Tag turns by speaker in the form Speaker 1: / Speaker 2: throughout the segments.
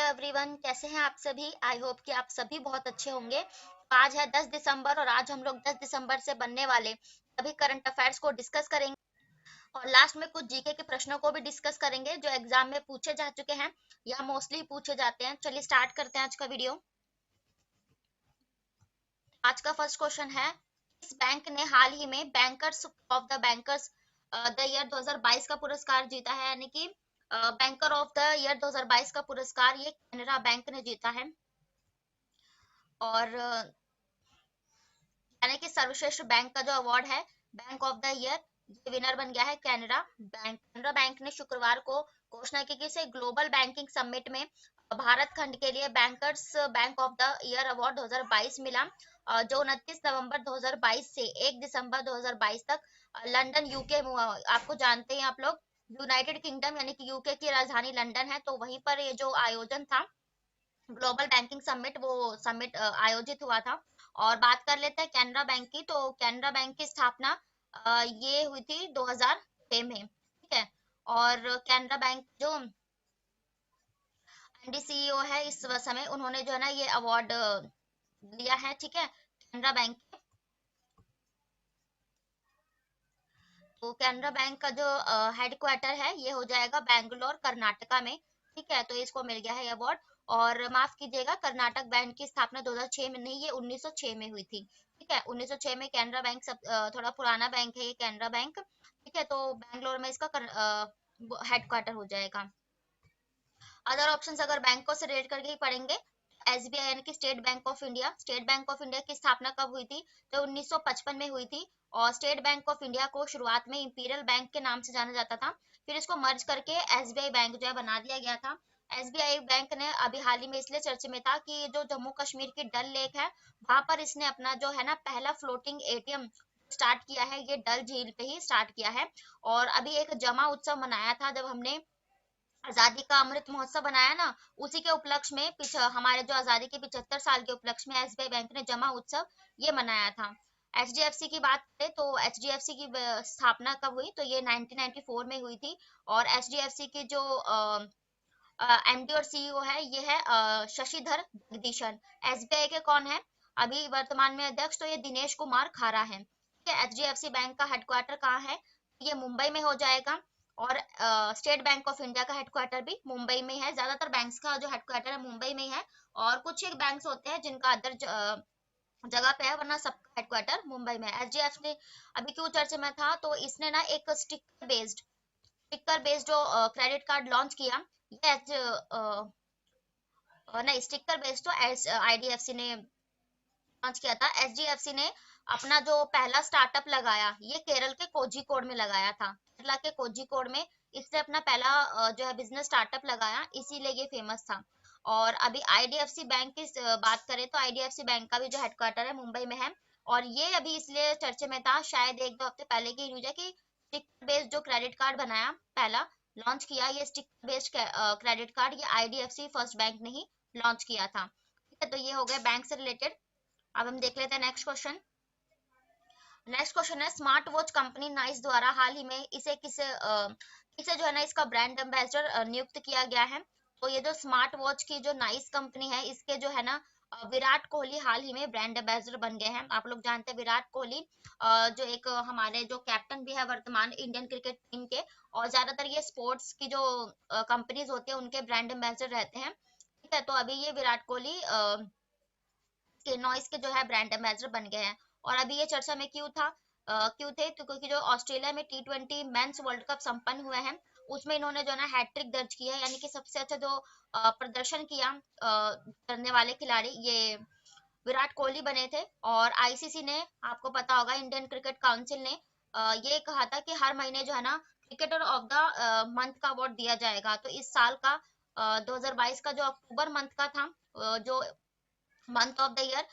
Speaker 1: Everyone, कैसे हैं आप सभी। आई होप कि आप सभी बहुत अच्छे होंगे। तो आज है 10 दिसंबर और आज हम लोग 10 दिसंबर से बनने वाले सभी करंट अफेयर्स को डिस्कस करेंगे और लास्ट में कुछ जीके के प्रश्नों को भी डिस्कस करेंगे जो एग्जाम में पूछे जा चुके हैं या मोस्टली पूछे जाते हैं। चलिए स्टार्ट करते हैं आज का वीडियो। आज का फर्स्ट क्वेश्चन है, इस बैंक ने हाल ही में bankers of the bankers the year 2022 का पुरस्कार जीता है, यानी कि बैंकर ऑफ द ईयर 2022 का पुरस्कार ये कैनरा बैंक ने जीता है। और यानी कि सर्वश्रेष्ठ बैंक का जो अवार्ड है बैंक ऑफ द ईयर, ये विनर बन गया है कैनरा बैंक। कैनरा बैंक ने शुक्रवार को घोषणा की कि इसे ग्लोबल बैंकिंग समिट में भारत खंड के लिए bankers bank of the year award 2022 मिला, जो 29 नवंबर 2022 से 1 दिसंबर 2022 तक लंदन यूके में हुआ। आपको जानते हैं आप लोग, यूनाइटेड किंगडम यानी कि यूके की राजधानी लंदन है, तो वहीं पर ये जो आयोजन था ग्लोबल बैंकिंग समिट, वो समिट आयोजित हुआ था। और बात कर लेते हैं कैनरा बैंक की, तो कैनरा बैंक की स्थापना ये हुई थी 2006 में, ठीक है। और कैनरा बैंक जो एमडी सीईओ है इस समय, उन्होंने जो है ना ये अवार्ड लिया है, ठीक है, कैनरा बैंक। तो कैनरा बैंक का जो हेडक्वार्टर है ये हो जाएगा बैंगलोर कर्नाटका में, ठीक है। तो इसको मिल गया है अवार्ड। और माफ कीजिएगा, कर्नाटक बैंक की स्थापना 2006 में नहीं, ये 1906 में हुई थी, ठीक है। 1906 में कैनरा बैंक सब थोड़ा पुराना बैंक है ये कैनरा बैंक, ठीक है। तो बैंगलोर में इसका हेडक्वार्टर हो जाएगा। अदर ऑप्शंस अगर बैंकों से रिलेट करके ही पढ़ेंगे, एसबीआई यानी कि state bank of India, state bank of India की स्थापना कब हुई थी, तो 1955 में हुई थी। और स्टेट बैंक ऑफ इंडिया को शुरुआत में इंपीरियल बैंक के नाम से जाना जाता था, फिर इसको मर्ज करके एसबीआई बैंक जो है बना दिया गया था। एसबीआई बैंक ने अभी हाल ही में इसलिए चर्चे में था कि जो जम्मू कश्मीर की डल लेक है, वहां पर इसने अपना जो है ना पहला फ्लोटिंग एटीएम स्टार्ट किया है, ये डल झील पे ही स्टार्ट किया है। और अभी एक जमा उत्सव मनाया था जब हमने आजादी का अमृत महोत्सव बनाया ना, उसी के उपलक्ष्य में हमारे जो आजादी के 75 साल के उपलक्ष्य में एसबीआई बैंक ने जमा उत्सव ये मनाया था। एचडीएफसी की बात करें तो एचडीएफसी की स्थापना कब हुई, तो ये 1994 में हुई थी। और एचडीएफसी की जो एमडी और सीईओ है ये है शशिधर जगदीशन। एसबीआई के कौन है अभी वर्तमान में अध्यक्ष, तो ये दिनेश कुमार खारा है, ठीक है। एचडीएफसी बैंक का हेडक्वार्टर कहाँ है, ये मुंबई में हो जाएगा। और स्टेट बैंक ऑफ इंडिया का हेडक्वार्टर भी मुंबई में है। ज्यादातर बैंक्स का जो हेडक्वार्टर है मुंबई में है, और कुछ एक बैंक्स होते हैं जिनका अदर जगह पे है, वरना सबका हेडक्वार्टर मुंबई में है। एचडीएफसी अभी क्यों चर्चा में था, तो इसने ना एक स्टिकर बेस्ड जो क्रेडिट कार्ड लॉन्च किया, ये नहीं, स्टिकर बेस्ड तो आईडीएफसी ने लॉन्च किया था। एचडीएफसी ने अपना जो पहला स्टार्टअप लगाया ये केरल के कोझिकोड में लगाया था, केरला के कोझिकोड में इसने अपना पहला जो है बिजनेस स्टार्टअप लगाया, इसीलिए ये फेमस था। और अभी आईडीएफसी बैंक की बात करें तो आईडीएफसी बैंक का भी जो हेडक्वार्टर है मुंबई में है। और ये अभी इसलिए चर्चे में था, शायद एक दो हफ्ते पहले की न्यूज है कि स्टिकर बेस्ड जो क्रेडिट कार्ड बनाया पहला लॉन्च किया, ये स्टिकर बेस्ड क्रेडिट कार्ड ये आईडीएफसी फर्स्ट बैंक ने ही लॉन्च किया था, ठीक है। तो ये हो गया बैंक से रिलेटेड। अब हम देख लेते हैं नेक्स्ट क्वेश्चन। नेक्स्ट क्वेश्चन है, स्मार्ट वॉच कंपनी नाइस द्वारा हाल ही में इसे जो है ना इसका ब्रांड एम्बेसडर नियुक्त किया गया है। तो ये जो स्मार्ट वॉच की जो नाइस कंपनी है, इसके जो है ना विराट कोहली हाल ही में ब्रांड एम्बेसडर बन गए हैं। आप लोग जानते हैं विराट कोहली जो एक हमारे जो कैप्टन भी है वर्तमान इंडियन क्रिकेट टीम के, और ज्यादातर ये स्पोर्ट्स की जो कंपनीज होती है उनके ब्रांड एम्बेसडर रहते हैं, ठीक है। तो अभी ये विराट कोहली के नॉइस के जो है ब्रांड एम्बेसडर बन गए हैं। और अभी ये चर्चा में क्यों थे, तो क्योंकि जो ऑस्ट्रेलिया में टी20 मेंस वर्ल्ड कप संपन्न हुए हैं, उसमें इन्होंने जो है ना हैट्रिक दर्ज किया है, यानी कि सबसे अच्छा जो प्रदर्शन किया करने वाले खिलाड़ी ये विराट कोहली बने थे। और आईसीसी ने, आपको पता होगा, इंडियन क्रिकेट काउंसिल ने ये कहा था कि हर महीने जो है ना क्रिकेटर ऑफ द मंथ का अवार्ड दिया जाएगा। तो इस साल का 2022 का जो अक्टूबर मंथ का था, जो मंथ ऑफ द ईयर,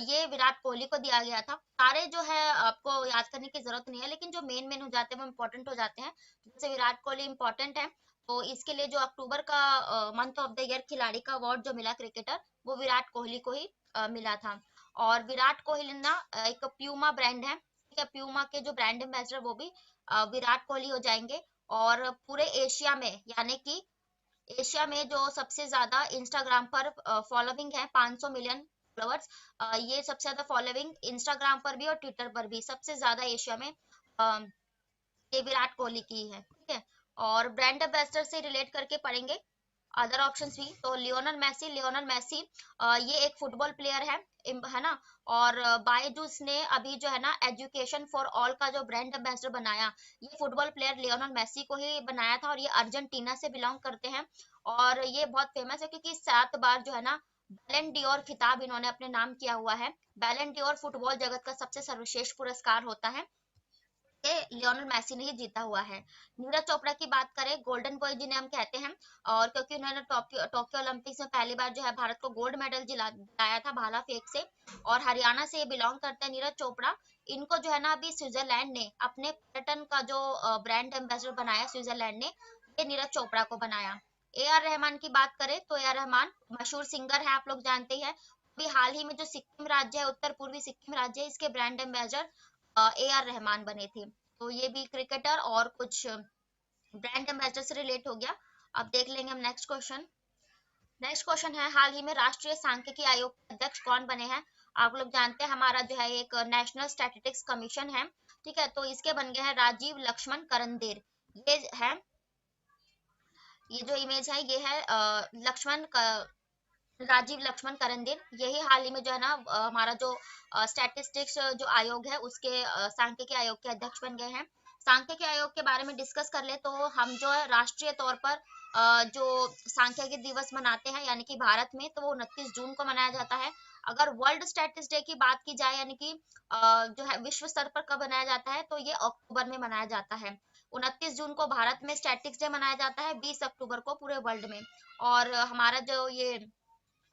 Speaker 1: ये विराट कोहली को दिया गया था। सारे जो है आपको याद करने की जरूरत नहीं है, लेकिन जो मेन मेन हो जाते हैं वो इम्पोर्टेंट हो जाते हैं। जैसे विराट कोहली इम्पोर्टेंट है, तो इसके लिए जो अक्टूबर का मंथ ऑफ द ईयर खिलाड़ी का अवार्ड जो मिला क्रिकेटर, वो विराट कोहली को ही मिला था। और विराट कोहली ना एक प्यूमा ब्रांड है, ठीक है, प्यूमा के जो ब्रांड एम्बेसडर वो भी विराट कोहली हो जाएंगे। और पूरे एशिया में यानी कि एशिया में जो सबसे ज्यादा इंस्टाग्राम पर फॉलोइंग है 500 मिलियन फॉलोअर्स, ये सबसे ज्यादा फॉलोइंग इंस्टाग्राम पर भी और ट्विटर पर भी सबसे ज्यादा एशिया में ये विराट कोहली की है, ठीक है। और ब्रांड एम्बेसडर से रिलेट करके पढ़ेंगे अदर ऑप्शंस भी, तो लियोनल मैसी ये एक फुटबॉल प्लेयर है ना। और बायजूस ने अभी जो है ना एजुकेशन फॉर ऑल का जो ब्रांड एम्बेसडर बनाया, ये फुटबॉल प्लेयर लियोनल मैसी को ही बनाया था, और ये अर्जेंटीना से बिलोंग करते हैं। और ये बहुत फेमस है क्योंकि 7 बार जो है ना बैलन डियोर खिताब इन्होंने अपने नाम किया हुआ है। बैलन डियोर फुटबॉल जगत का सबसे सर्वश्रेष्ठ पुरस्कार होता है, ये लियोनेल मेसी ने ही जीता हुआ है। नीरज चोपड़ा की बात करें, गोल्डन बॉय जिन्हें हम कहते हैं, और क्योंकि उन्होंने टोक्यो टोक्यो ओलंपिक्स में पहली बार जो है भारत को गोल्ड मेडल दिलाया था भाला फेंक से, और हरियाणा से ये बिलोंग करते हैं नीरज चोपड़ा। इनको जो है ना अभी स्विट्जरलैंड ने अपने पर्यटन का जो ब्रांड एम्बेसडर बनाया, स्विट्जरलैंड ने ये नीरज चोपड़ा को बनाया। ए आर रहमान की बात करें तो ए आर रहमान मशहूर सिंगर है, आप लोग जानते हैं। अभी हाल ही में जो सिक्किम राज्य है, उत्तर पूर्वी सिक्किम राज्य है, इसके brand ambassador A R Rahman बने थे। तो ये भी क्रिकेटर और कुछ ब्रांड एम्बेसडर से रिलेट हो गया। अब देख लेंगे हम नेक्स्ट क्वेश्चन। नेक्स्ट क्वेश्चन है, हाल ही में राष्ट्रीय सांख्यिकी आयोग के अध्यक्ष कौन बने हैं? आप लोग जानते हैं हमारा जो है एक नेशनल स्टैटिस्टिक्स कमीशन है, ठीक है, तो इसके बन गए हैं राजीव लक्ष्मण करंदेर। ये है, ये जो इमेज है ये है राजीव लक्ष्मण करंदीर। यही हाल ही में जो है ना हमारा जो स्टैटिस्टिक्स जो आयोग है उसके सांख्यिकी आयोग के अध्यक्ष बन गए हैं। सांख्यिकी आयोग के बारे में डिस्कस कर ले तो हम जो है राष्ट्रीय तौर पर जो सांख्यिकी दिवस मनाते हैं यानी कि भारत में, तो वो 29 जून को मनाया जाता है। अगर वर्ल्ड स्टैटिस डे की बात की जाए यानी कि जो है विश्व स्तर पर कब मनाया जाता है, तो ये अक्टूबर में मनाया जाता है। 29 जून को भारत में स्टैटिक्स डे मनाया जाता है, 20 अक्टूबर को पूरे वर्ल्ड में। और हमारा जो ये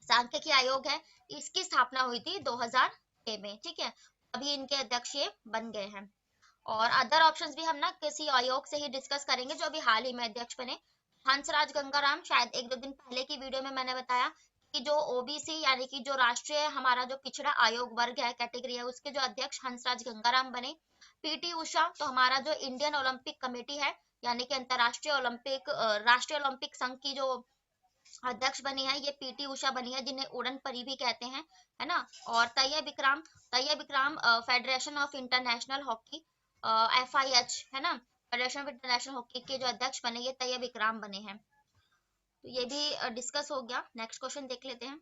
Speaker 1: सांख्यिकी आयोग है, इसकी स्थापना हुई थी 2006 में, ठीक है। अभी इनके अध्यक्ष ये बन गए हैं। और अदर ऑप्शंस भी हम ना किसी आयोग से ही डिस्कस करेंगे जो अभी हाल ही में अध्यक्ष बने। हंसराज गंगाराम, शायद 1-2 दिन पहले की वीडियो में मैंने बताया कि जो ओबीसी यानी कि जो राष्ट्रीय हमारा जो पिछड़ा आयोग वर्ग है, कैटेगरी है, उसके जो अध्यक्ष हंसराज गंगाराम बने। पीटी उषा, तो हमारा जो इंडियन ओलंपिक कमेटी है यानी कि अंतरराष्ट्रीय ओलंपिक राष्ट्रीय ओलंपिक संघ की जो अध्यक्ष बनी है, ये पीटी उषा बनी है, जिन्हें उड़न परी भी कहते हैं, है ना। और तैयब इकराम federation of international hockey, FIH, है ना, फेडरेशन ऑफ इंटरनेशनल हॉकी के जो अध्यक्ष बने ये तैयब इकराम बने हैं। तो ये भी डिस्कस हो गया। नेक्स्ट क्वेश्चन देख लेते हैं।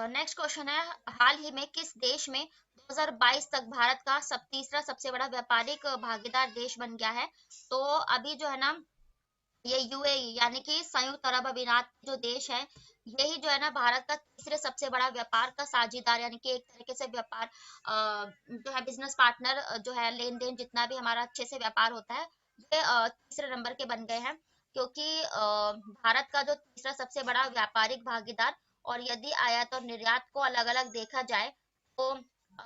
Speaker 1: नेक्स्ट क्वेश्चन है, हाल ही में किस देश में 2022 तक भारत का तीसरा सबसे बड़ा व्यापारिक भागीदार देश बन गया है? तो अभी जो है ना ये यूएई यानी कि संयुक्त अरब अमीरात जो देश है, यही जो है ना भारत का तीसरे सबसे बड़ा व्यापार का साझेदार यानी कि एक तरीके से व्यापार जो है बिजनेस पार्टनर जो है, लेन देन जितना भी हमारा अच्छे से व्यापार होता है, ये तीसरे नंबर के बन गए हैं। क्योंकि भारत का जो तीसरा सबसे बड़ा व्यापारिक भागीदार, और यदि आयात और निर्यात को अलग अलग देखा जाए तो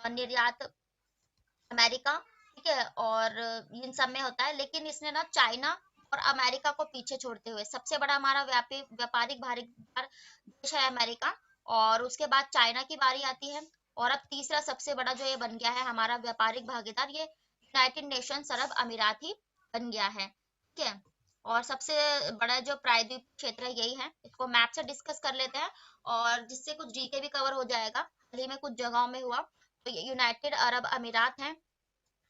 Speaker 1: निर्यात अमेरिका, ठीक है, और इन सब में होता है, लेकिन इसने ना चाइना और अमेरिका को पीछे छोड़ते हुए सबसे बड़ा हमारा व्यापारिक भागीदार देश है अमेरिका, और उसके बाद चाइना की बारी आती है। और अब तीसरा सबसे बड़ा जो ये बन गया है हमारा व्यापारिक भागीदार, ये यूनाइटेड नेशंस अरब अमीरात ही बन गया है, ठीक है। और सबसे बड़ा जो प्रायद्वीप क्षेत्र है यही है, इसको मैप से डिस्कस कर लेते हैं, और जिससे कुछ जीके भी कवर हो जाएगा। हाल ही में कुछ जगहों में हुआ, तो ये यूनाइटेड अरब अमीरात है,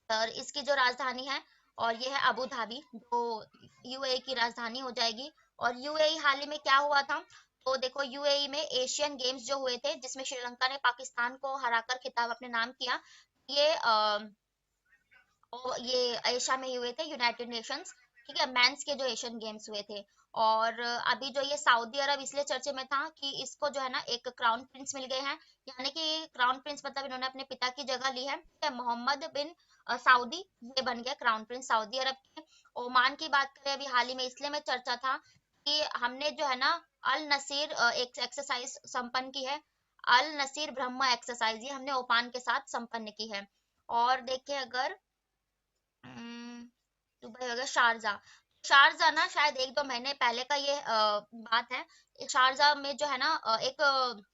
Speaker 1: और इसकी जो राजधानी है, और ये है अबू धाबी, जो यूएई की राजधानी हो जाएगी। और यूएई हाल ही में क्या हुआ था, तो देखो यूएई में एशियन गेम्स जो हुए थे जिसमें श्रीलंका ने पाकिस्तान को हराकर खिताब अपने नाम किया, ये और ये एशिया में ही हुए थे, यूनाइटेड नेशंस, ठीक है, मेंस के जो एशियन गेम्स हुए थे। और अभी जो ये सऊदी अरब इसलिए चर्चे में था कि इसको जो है ना एक क्राउन प्रिंस मिल गए हैं, यानी कि क्राउन प्रिंस मतलब इन्होंने अपने पिता की जगह ली है, ठीक है, मोहम्मद बिन सऊदी, ये बन गया क्राउन प्रिंस सऊदी अरब के। ओमान की बात करें, अभी हाल ही में इसलिए में चर्चा था कि हमने जो है ना अल नसीर एक एक्सरसाइज संपन्न की है, अल नसीर ब्रह्मा एक्सरसाइज, ये हमने ओमान के साथ संपन्न की है। और देखिए अगर दुबई हो गया, शारजा। शारजा ना शायद 1-2 महीने पहले का ये बात है। शारजा में जो है ना एक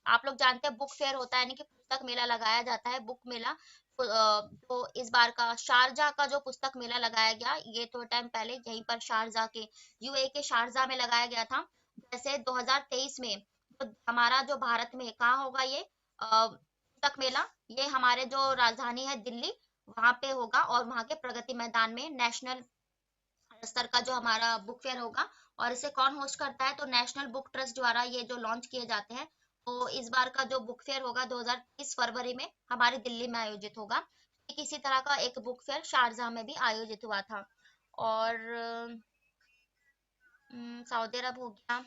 Speaker 1: आप लोग जानते हैं बुक फेयर होता है, यानी कि पुस्तक मेला लगाया जाता है, बुक मेला। तो इस बार का शारजाह का जो पुस्तक मेला लगाया गया, ये थोड़े टाइम पहले यहीं पर शारजाह के यूएई के शारजाह में लगाया गया था। जैसे 2023 में तो हमारा जो भारत में कहाँ होगा ये पुस्तक मेला, ये हमारे जो राजधानी है दिल्ली, वहां पे होगा, और वहां के प्रगति मैदान में नेशनल स्तर का जो हमारा बुक फेयर होगा। और इसे कौन होस्ट करता है, तो नेशनल बुक ट्रस्ट द्वारा ये जो लॉन्च किए जाते हैं। तो इस बार का जो बुक फेयर होगा 2023 फरवरी में हमारी दिल्ली में आयोजित होगा। ठीक इसी तरह का एक बुक फेयर शारजाह में भी आयोजित हुआ था। और सऊदी अरब हो गया।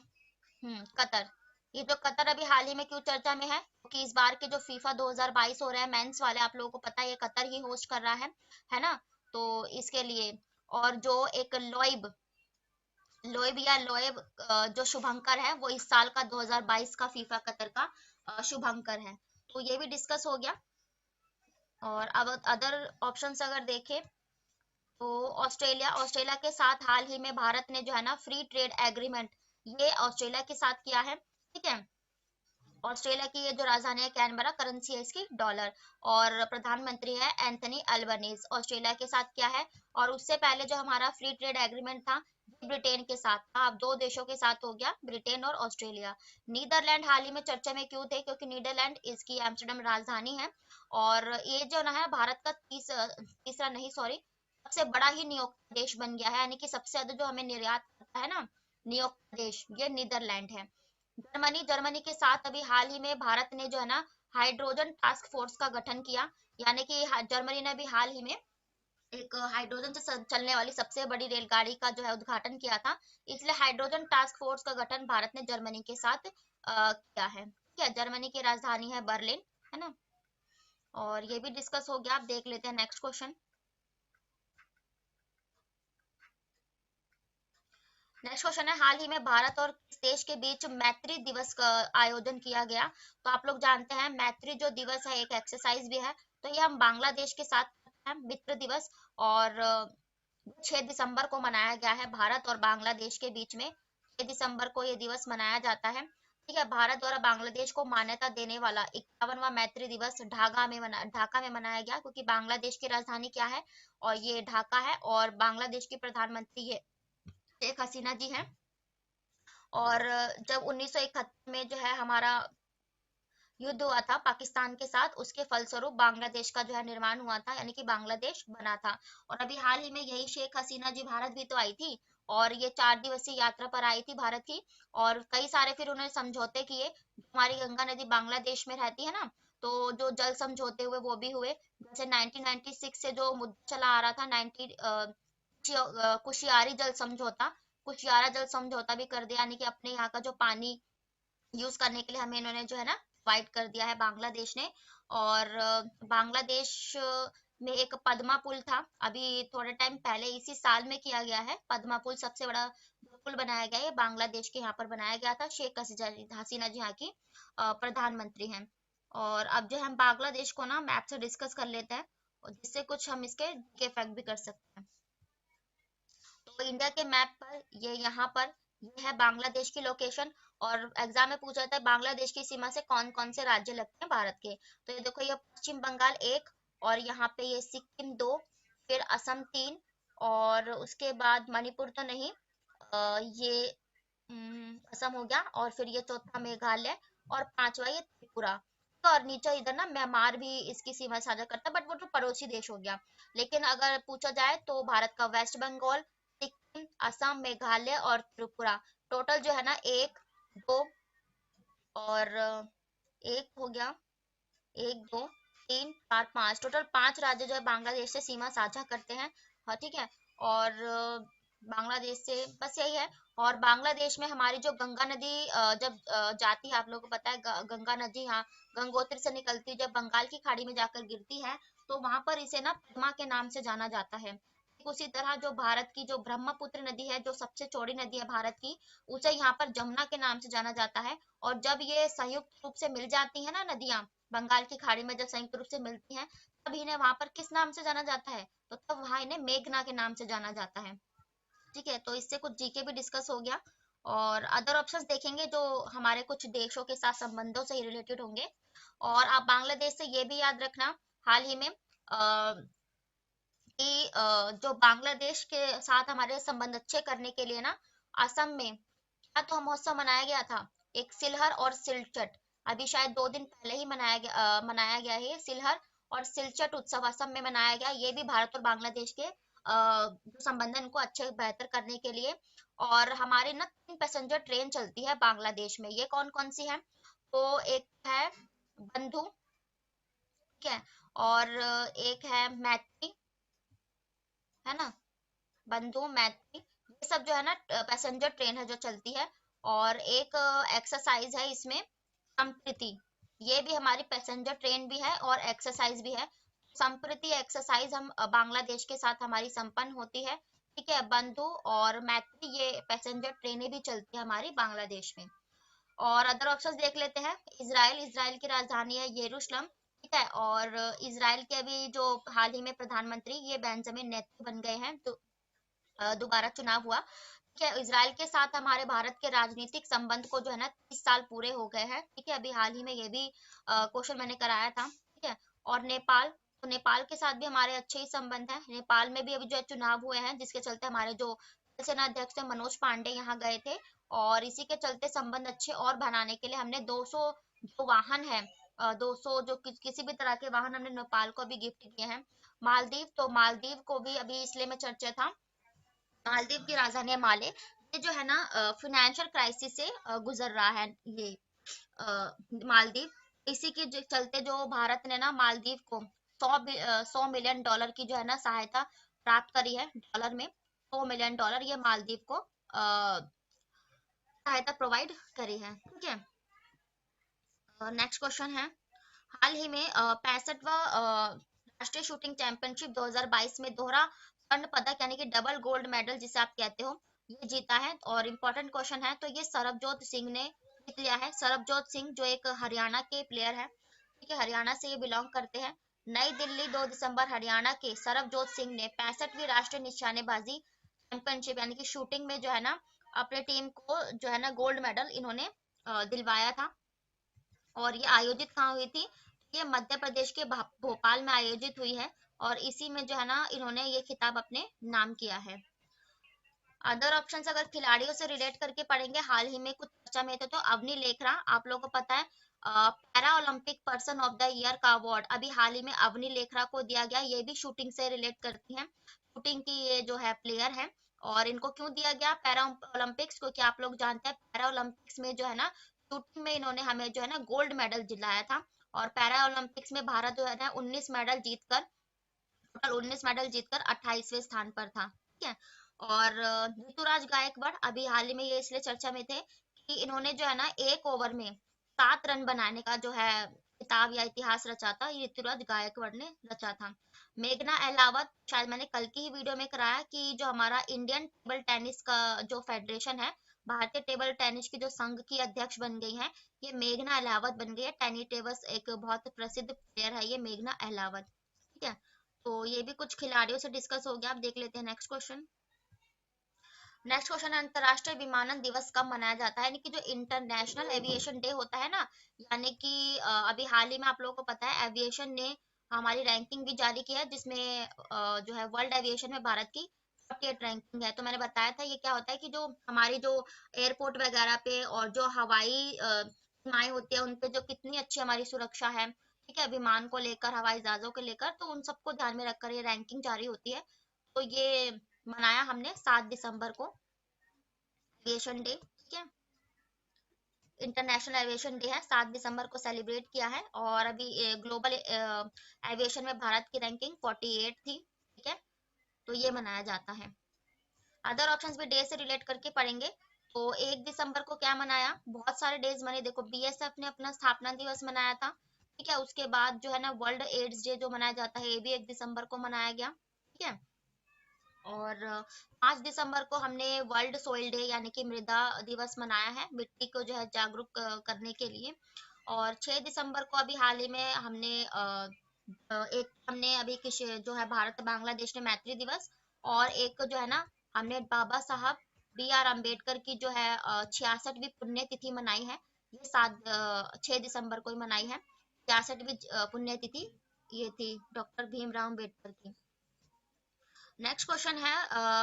Speaker 1: कतर। ये जो कतर अभी हाल ही में क्यों चर्चा में है, क्योंकि इस बार के जो फीफा 2022 हो रहे हैं मेंस वाले, आप लोगों को पता है ये कतर ही होस्ट कर रहा है ना। तो इसके लिए, और जो एक लोइब लोएब या लोएब जो शुभंकर है, वो इस साल का 2022 का फीफा कतर का शुभंकर है। तो ये भी डिस्कस हो गया। और अब अदर ऑप्शंस अगर देखें, तो ऑस्ट्रेलिया के साथ हाल ही में भारत ने जो है ना फ्री ट्रेड एग्रीमेंट, ये ऑस्ट्रेलिया के साथ किया है। ठीक है। ऑस्ट्रेलिया की ये जो राजधानी है कैनबरा, करेंसी है इसकी डॉलर, और प्रधानमंत्री है एंथनी अल्बनीज, ऑस्ट्रेलिया के साथ क्या है। और उससे पहले जो हमारा फ्री ट्रेड एग्रीमेंट था, ये ब्रिटेन के साथ था। अब दो देशों के साथ हो गया, ब्रिटेन और ऑस्ट्रेलिया। नीदरलैंड हाल ही में चर्चा में क्यों थे, क्योंकि नीदरलैंड इसकी एम्स्टर्डम राजधानी है। और ये जो ना है भारत का तीसरा नहीं, सॉरी, सबसे बड़ा ही नियोक्ता देश बन गया है, यानी कि सबसे ज्यादा जो हमें निर्यात करता है ना नियोक्ता देश, ये नीदरलैंड है। जर्मनी के साथ अभी हाल ही में भारत ने जो है ना हाइड्रोजन टास्क फोर्स का गठन किया, यानी कि जर्मनी ने भी हाल ही में एक हाइड्रोजन से चलने वाली सबसे बड़ी रेलगाड़ी का जो है उद्घाटन किया था। इसलिए हाइड्रोजन टास्क फोर्स का गठन भारत ने जर्मनी के साथ किया है। ठीक है, जर्मनी की राजधानी है बर्लिन, है ना। और ये भी डिस्कस हो गया। आप देख लेते हैं नेक्स्ट क्वेश्चन। नेक्स्ट क्वेश्चन है, हाल ही में भारत और किस देश के बीच मैत्री दिवस का आयोजन किया गया। तो आप लोग जानते हैं मैत्री जो दिवस है एक एक्सरसाइज भी है। तो ये हम बांग्लादेश के साथ करते हैं मित्र दिवस। और 6 दिसंबर को मनाया गया है भारत और बांग्लादेश के बीच में, 6 दिसंबर को ये दिवस मनाया जाता है। ठीक है, भारत द्वारा बांग्लादेश को मान्यता देने वाला 51वां मैत्री दिवस ढाका में मनाया गया, क्योंकि बांग्लादेश की राजधानी क्या है, और ये ढाका है। और बांग्लादेश की प्रधानमंत्री ये शेख हसीना जी हैं। और जब 1971 में जो है हमारा युद्ध हुआ था पाकिस्तान के साथ, उसके फलस्वरूप बांग्लादेश का जो है निर्माण हुआ था, यानी कि बांग्लादेश बना था। और अभी हाल ही में यही शेख हसीना जी भारत भी तो आई थी, और ये 4 दिवसीय यात्रा पर आई थी भारत की। और कई सारे फिर उन्होंने समझौते किए। हमारी गंगा नदी बांग्लादेश में रहती है ना, तो जो जल समझौते हुए वो भी हुए। जैसे 1996 से जो मुद्दा चला आ रहा था, 90 कुशियारी जल समझौता, कुशियारा जल समझौता भी कर दिया, यानी कि अपने यहाँ का जो पानी यूज करने के लिए हमें इन्होंने जो है ना प्रोवाइड कर दिया है बांग्लादेश ने। और बांग्लादेश में एक पद्मा पुल था, अभी थोड़े टाइम पहले इसी साल में किया गया है। पद्मा पुल सबसे बड़ा पुल बनाया गया है, बांग्लादेश के यहाँ पर बनाया गया था। शेख हसीना जी यहाँ की प्रधानमंत्री हैं। और अब जो हम बांग्लादेश को ना मैप से डिस्कस कर लेते हैं, और जिससे कुछ हम इसके इफेक्ट भी कर सकते हैं। तो इंडिया के मैप पर ये यहाँ पर ये है बांग्लादेश की लोकेशन। और एग्जाम में पूछा था बांग्लादेश की सीमा से कौन कौन से राज्य लगते हैं भारत के। तो ये देखो, ये पश्चिम बंगाल एक, और यहाँ पे ये सिक्किम दो, फिर असम तीन, और उसके बाद मणिपुर तो नहीं, ये असम हो गया, और फिर ये चौथा मेघालय, और पांचवा ये त्रिपुरा। तो और नीचे इधर ना म्यांमार भी इसकी सीमा साझा करता है, बट वो तो पड़ोसी देश हो गया। लेकिन अगर पूछा जाए तो भारत का वेस्ट बंगाल, सिक्किम, असम, मेघालय और त्रिपुरा, टोटल जो है ना एक, दो, और एक हो गया, एक, दो, तीन, चार, पांच, टोटल 5 राज्य जो है बांग्लादेश से सीमा साझा करते हैं। हाँ, ठीक है। और बांग्लादेश से बस यही है। और बांग्लादेश में हमारी जो गंगा नदी जब जाती है, आप लोगों को पता है गंगा नदी यहाँ गंगोत्री से निकलती है, जब बंगाल की खाड़ी में जाकर गिरती है, तो वहां पर इसे ना पद्मा के नाम से जाना जाता है। ठीक उसी तरह जो भारत की जो ब्रह्मपुत्र नदी है, जो सबसे चौड़ी नदी है भारत की, उसे यहाँ पर जमुना के नाम से जाना जाता है। और जब ये संयुक्त रूप से मिल जाती है ना नदियां बंगाल की खाड़ी में, जब संयुक्त रूप से मिलती हैं, तब इन्हें वहां पर किस नाम से जाना जाता है, तो तब वहां इन्हें मेघना के नाम से जाना जाता है। ठीक है, तो इससे कुछ जीके भी डिस्कस हो गया। और अदर ऑप्शंस देखेंगे जो हमारे कुछ देशों के साथ संबंधों से ही रिलेटेड होंगे। और आप बांग्लादेश से ये भी याद रखना, हाल ही में कि जो बांग्लादेश के साथ हमारे संबंध अच्छे करने के लिए ना असम में क्या तो महोत्सव मनाया गया था, एक सिलहर और सिलचट। अभी शायद 2 दिन पहले ही मनाया गया है सिलहर और सिलचट उत्सव असम में मनाया गया। ये भी भारत और बांग्लादेश के जो संबंधन को अच्छे बेहतर करने के लिए। और हमारे ना 3 पैसेंजर ट्रेन चलती है बांग्लादेश में, ये कौन कौन सी है? तो एक है बंधु, ठीक है, और एक है मैत्री, है ना, बंधु मैत्री, ये सब जो है ना पैसेंजर ट्रेन है जो चलती है। और एक एक्सरसाइज है इसमें संप्रति, ये भी हमारी पैसेंजर ट्रेन भी है और एक्सरसाइज भी है। संप्रति एक्सरसाइज हम बांग्लादेश के साथ हमारी संपन्न होती है, ठीक है। बंधु और मैत्री ये पैसेंजर ट्रेनें भी चलती है हमारी बांग्लादेश में। और अदर ऑप्शंस देख लेते हैं। इजराइल, इजराइल की राजधानी है यरूशलेम, ठीक है। और इजराइल के अभी जो हाल ही में प्रधानमंत्री ये बेंजामिन नेतन्याहू बन गए हैं, तो दोबारा चुनाव हुआ, ठीक है। इजराइल के साथ हमारे भारत के राजनीतिक संबंध को जो है ना 30 साल पूरे हो गए हैं, ठीक है। अभी हाल ही में ये भी क्वेश्चन मैंने कराया था, ठीक है। और नेपाल, तो नेपाल के साथ भी हमारे अच्छे ही संबंध है। नेपाल में भी अभी जो है चुनाव हुए हैं, जिसके चलते हमारे जो सेना अध्यक्ष थे मनोज पांडे यहाँ गए थे। और इसी के चलते संबंध अच्छे और बनाने के लिए हमने 200 जो वाहन है, 200 जो किसी भी तरह के वाहन हमने नेपाल को भी गिफ्ट किए हैं। मालदीव, तो मालदीव को भी अभी इसलिए में चर्चा था, मालदीव की राजधानी है माले। ये जो है ना फाइनेंशियल क्राइसिस से गुजर रहा है ये मालदीव। इसी के चलते जो भारत ने ना मालदीव को 100 मिलियन डॉलर की जो है ना सहायता प्राप्त करी है, डॉलर में 100 मिलियन डॉलर ये मालदीव को सहायता प्रोवाइड करी है, ठीक है। नेक्स्ट क्वेश्चन है, हाल ही में 65वां राष्ट्रीय शूटिंग चैंपियनशिप 2022 में दोहरा स्वर्ण पदक यानी कि डबल गोल्ड मेडल जिसे आप कहते हो, ये जीता है। और इम्पोर्टेंट क्वेश्चन है, तो ये सरबजोत सिंह ने जीत लिया है। सरबजोत सिंह जो एक हरियाणा के प्लेयर है, ठीक है, हरियाणा से ये बिलोंग करते हैं। नई दिल्ली 2 दिसंबर, हरियाणा के सरबजोत सिंह ने 65वीं राष्ट्रीय निशानेबाजी चैंपियनशिप यानी कि शूटिंग में जो है ना अपने टीम को जो है ना गोल्ड मेडल इन्होंने दिलवाया था। और ये आयोजित कहाँ हुई थी? ये मध्य प्रदेश के भोपाल में आयोजित हुई है। और इसी में जो है ना इन्होंने ये खिताब अपने नाम किया है। अदर ऑप्शंस अगर खिलाड़ियों से रिलेट करके पढ़ेंगे, हाल ही में कुछ चर्चा में थे, तो अवनी लेखरा, आप लोगों को पता है para Olympic person of the year का अवार्ड अभी हाल ही में अवनी लेखरा को दिया गया। ये भी शूटिंग से रिलेट करती हैं, शूटिंग की ये जो है प्लेयर है। और इनको क्यों दिया गया पैरा ओलंपिक्स, क्योंकि आप लोग जानते हैं पैरा ओलंपिक्स में जो है ना शूटिंग में इन्होंने हमें जो है ना गोल्ड मेडल दिलाया था। और पैरा ओलंपिक्स में भारत जो है ना 19 मेडल जीतकर 28वें स्थान पर था, ठीक है। और ऋतुराज गायकवाड़ अभी हाल ही में ये इसलिए चर्चा में थे कि इन्होंने जो है ना 1 ओवर में 7 रन बनाने का जो है किताब या इतिहास रचा था, ये ऋतुराज गायकवाड़ ने रचा था। मेघना अहलावत, शायद मैंने कल की ही वीडियो में कराया कि जो हमारा इंडियन टेबल टेनिस का जो फेडरेशन है, भारतीय टेबल टेनिस की जो संघ की अध्यक्ष बन गई है, ये मेघना अहलावत बन गई है। टेनी टेबल्स एक बहुत प्रसिद्ध प्लेयर है ये मेघना अहलावत, ठीक है। तो ये भी कुछ खिलाड़ियों से डिस्कस हो गया। अब देख लेते हैं नेक्स्ट क्वेश्चन। नेक्स्ट क्वेश्चन है, अंतरराष्ट्रीय विमानन दिवस कब मनाया जाता है? यानी कि जो इंटरनेशनल एविएशन डे होता है ना, यानी कि अभी हाल ही में आप लोगों को पता है एविएशन ने हमारी रैंकिंग भी जारी की है, जिसमें जो है वर्ल्ड एविएशन में भारत की 48 रैंकिंग है। तो मैंने बताया था ये क्या होता है कि जो हमारी जो एयरपोर्ट वगैरह पे और जो हवाई सीमाएं होती है उन पे जो कितनी अच्छी हमारी सुरक्षा है, ठीक है, विमान को लेकर, हवाई जहाजों को लेकर, तो उन सबको ध्यान में रखकर ये रैंकिंग जारी होती है। तो ये मनाया हमने 7 दिसंबर को एविएशन डे, ठीक है, इंटरनेशनल एविएशन डे है, 7 दिसंबर को सेलिब्रेट किया है। और अभी ग्लोबल एविएशन में भारत की रैंकिंग 48 थी, ठीक है, तो ये मनाया जाता है। अदर ऑप्शंस भी डे से रिलेट करके पढ़ेंगे। तो 1 दिसंबर को क्या मनाया, बहुत सारे डेज मने, देखो बीएसएफ ने अपना स्थापना दिवस मनाया था, ठीक है। उसके बाद जो है ना वर्ल्ड एड्स डे जो मनाया जाता है, ये भी 1 दिसंबर को मनाया गया, ठीक है। और 5 दिसंबर को हमने वर्ल्ड सोइल डे यानी कि मृदा दिवस मनाया है, मिट्टी को जो है जागरूक करने के लिए। और 6 दिसंबर को अभी हाल ही में हमने अभी किस जो है भारत बांग्लादेश ने मैत्री दिवस। और एक जो है ना हमने बाबा साहब B.R. अम्बेडकर की जो है 66वीं पुण्यतिथि मनाई है, ये 6 दिसंबर को ही मनाई है, 66वीं पुण्यतिथि। ये थी डॉक्टर भीमराव अम्बेडकर की। नेक्स्ट क्वेश्चन है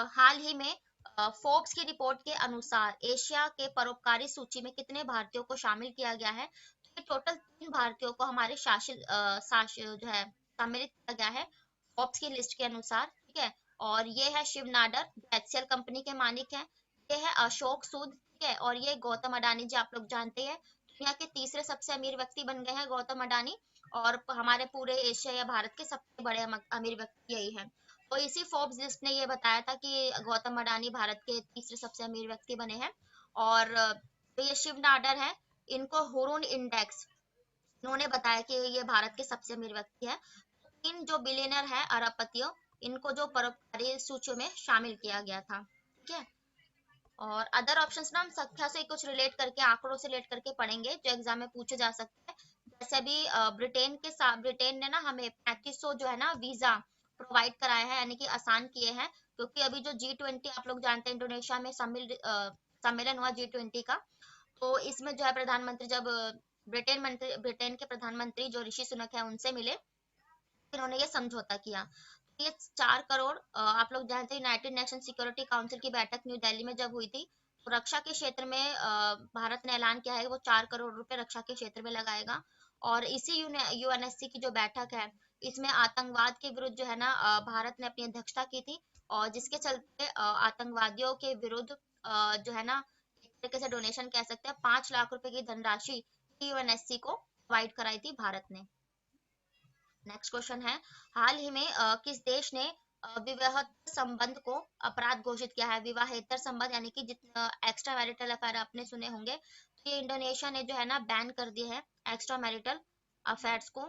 Speaker 1: हाल ही में फोर्ब्स की रिपोर्ट के अनुसार एशिया के परोपकारी सूची में कितने भारतीयों को शामिल किया गया है? तो ये टोटल 3 भारतीयों को हमारे जो है सम्मिलित किया गया है फोर्ब्स की लिस्ट के अनुसार, ठीक है। और ये है शिव नाडर जो एचसीएल कंपनी के मालिक हैं। ये है अशोक सूद, ठीक है। और ये गौतम अडानी जो आप लोग जानते हैं दुनिया के तीसरे सबसे अमीर व्यक्ति बन गए हैं गौतम अडानी। और हमारे पूरे एशिया या भारत के सबसे बड़े अमीर व्यक्ति यही है। तो इसी फोर्ब्स लिस्ट ने ये बताया था कि गौतम अडानी भारत के तीसरे सबसे अमीर व्यक्ति बने हैं। और जो ये शिव नाडर है इनको हुरुन इंडेक्स इन्होंने बताया कि ये भारत के सबसे अमीर व्यक्ति है। इन जो बिलियनर है अरबपतियों इनको जो परोपकारी सूची में शामिल किया गया था, ठीक है। और अदर ऑप्शंस ना हम संख्या से कुछ रिलेट करके आंकड़ों से रिलेट करके पढ़ेंगे जो एग्जाम में पूछे जा सकते हैं। जैसे अभी ब्रिटेन के साथ ब्रिटेन ने ना हमें 3500 जो है ना वीजा प्रोवाइड कराया है यानी कि आसान किए हैं। क्योंकि अभी जो G20 आप लोग जानते हैं इंडोनेशिया में सम्मेलन हुआ G20 का। तो इसमें जो है प्रधानमंत्री जब ब्रिटेन के प्रधानमंत्री जो ऋषि सुनक है उनसे मिले इन्होंने ये समझौता किया। ये 4 करोड़ आप लोग जानते हैं यूनाइटेड नेशन सिक्योरिटी काउंसिल की बैठक न्यू दिल्ली में जब हुई थी तो रक्षा के क्षेत्र में भारत ने ऐलान किया है वो 4 करोड़ रुपए रक्षा के क्षेत्र में लगाएगा। और इसी यूएनएससी की जो बैठक है इसमें आतंकवाद के विरुद्ध जो है ना भारत ने अपनी अध्यक्षता की थी। और जिसके चलते आतंकवादियों के विरुद्ध जो है ना एक तरीके से डोनेशन कह सकते हैं 5 लाख रुपए की धनराशि यूएनएससी को प्रोवाइड कराई थी भारत ने। नेक्स्ट क्वेश्चन है हाल ही में किस देश ने विवाहेतर संबंध को अपराध घोषित किया है? विवाहेतर संबंध यानी कि जितना एक्स्ट्रा मैरिटल अफेयर आपने सुने होंगे तो ये इंडोनेशिया ने जो है ना बैन कर दिया है एक्स्ट्रा मैरिटल अफेयर्स को।